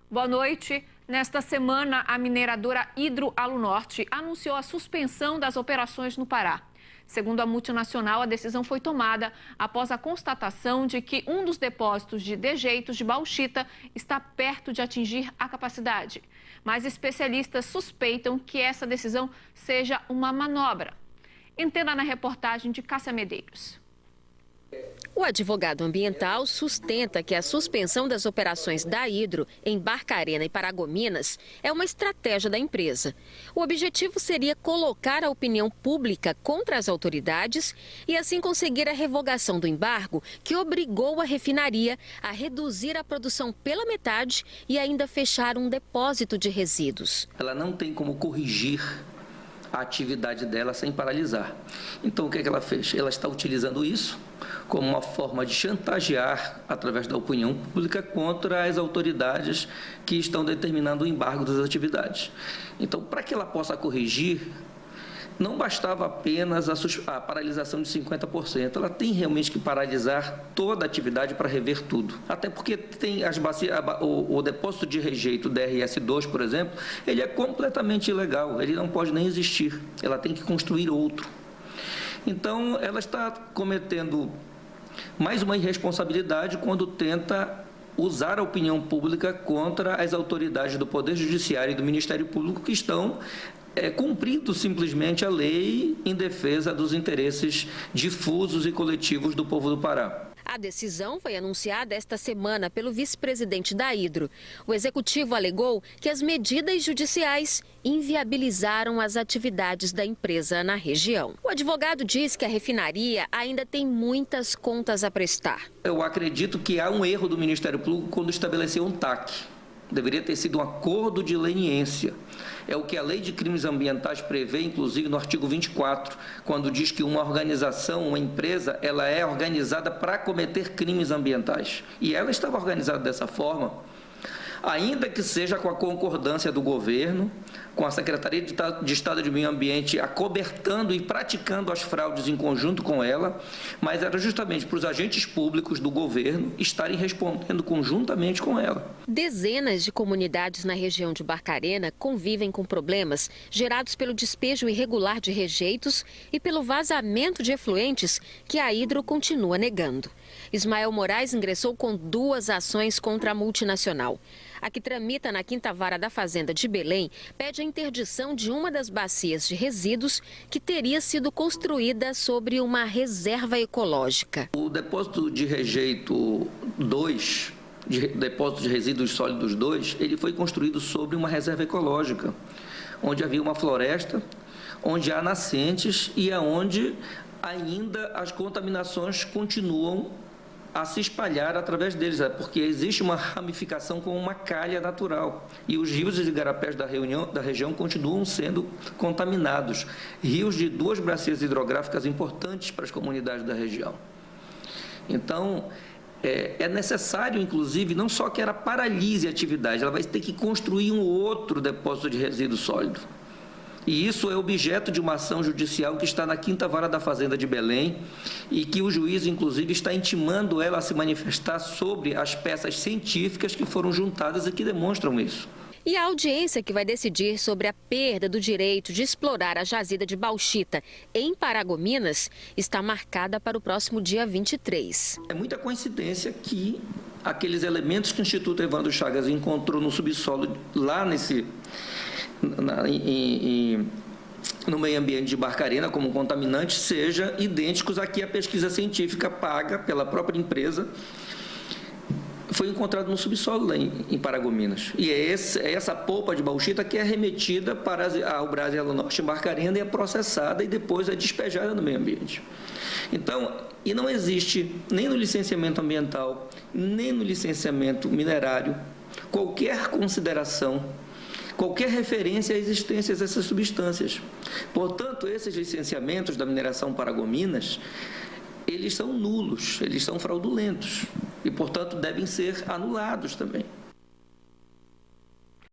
Boa noite. Nesta semana, a mineradora Hidroalunorte anunciou a suspensão das operações no Pará. Segundo a multinacional, a decisão foi tomada após a constatação de que um dos depósitos de dejeitos de bauxita está perto de atingir a capacidade. Mas especialistas suspeitam que essa decisão seja uma manobra. Entenda na reportagem de Cássia Medeiros. O advogado ambiental sustenta que a suspensão das operações da Hidro em Barcarena e Paragominas é uma estratégia da empresa. O objetivo seria colocar a opinião pública contra as autoridades e assim conseguir a revogação do embargo que obrigou a refinaria a reduzir a produção pela metade e ainda fechar um depósito de resíduos. Ela não tem como corrigir a atividade dela sem paralisar. Então, o que ela fez? Ela está utilizando isso como uma forma de chantagear, através da opinião pública, contra as autoridades que estão determinando o embargo das atividades. Então, para que ela possa corrigir, não bastava apenas a paralisação de 50%. Ela tem realmente que paralisar toda a atividade para rever tudo. Até porque tem as bacias, o depósito de rejeito DRS2, por exemplo, ele é completamente ilegal, ele não pode nem existir. Ela tem que construir outro. Então, ela está cometendo mais uma irresponsabilidade quando tenta usar a opinião pública contra as autoridades do Poder Judiciário e do Ministério Público que estão cumprindo simplesmente a lei em defesa dos interesses difusos e coletivos do povo do Pará. A decisão foi anunciada esta semana pelo vice-presidente da Hidro. O executivo alegou que as medidas judiciais inviabilizaram as atividades da empresa na região. O advogado diz que a refinaria ainda tem muitas contas a prestar. Eu acredito que há um erro do Ministério Público quando estabeleceu um TAC. Deveria ter sido um acordo de leniência. É o que a Lei de Crimes Ambientais prevê, inclusive no artigo 24, quando diz que uma organização, uma empresa, ela é organizada para cometer crimes ambientais. E ela estava organizada dessa forma, ainda que seja com a concordância do governo, com a Secretaria de Estado de Meio Ambiente acobertando e praticando as fraudes em conjunto com ela, mas era justamente para os agentes públicos do governo estarem respondendo conjuntamente com ela. Dezenas de comunidades na região de Barcarena convivem com problemas gerados pelo despejo irregular de rejeitos e pelo vazamento de efluentes que a Hidro continua negando. Ismael Moraes ingressou com 2 ações contra a multinacional. A que tramita na 5ª Vara da Fazenda de Belém pede a interdição de uma das bacias de resíduos que teria sido construída sobre uma reserva ecológica. O depósito de rejeito 2, depósito de resíduos sólidos 2, ele foi construído sobre uma reserva ecológica, onde havia uma floresta, onde há nascentes e aonde ainda as contaminações continuam a se espalhar através deles, porque existe uma ramificação com uma calha natural. E os rios e igarapés da região continuam sendo contaminados. Rios de 2 bacias hidrográficas importantes para as comunidades da região. Então, é necessário, inclusive, não só que ela paralise a atividade, ela vai ter que construir um outro depósito de resíduo sólido. E isso é objeto de uma ação judicial que está na 5ª Vara da Fazenda de Belém e que o juiz, inclusive, está intimando ela a se manifestar sobre as peças científicas que foram juntadas e que demonstram isso. E a audiência que vai decidir sobre a perda do direito de explorar a jazida de bauxita em Paragominas está marcada para o próximo dia 23. É muita coincidência que aqueles elementos que o Instituto Evandro Chagas encontrou no subsolo lá no meio ambiente de Barcarena como contaminante sejam idênticos a que a pesquisa científica paga pela própria empresa foi encontrado no subsolo lá em Paragominas. E é essa polpa de bauxita que é remetida para ao Brasil Norte em Barcarena e é processada e depois é despejada no meio ambiente. Então, e não existe nem no licenciamento ambiental, nem no licenciamento minerário, qualquer consideração, qualquer referência à existência dessas substâncias. Portanto, esses licenciamentos da mineração Paragominas, eles são nulos, eles são fraudulentos e, portanto, devem ser anulados também.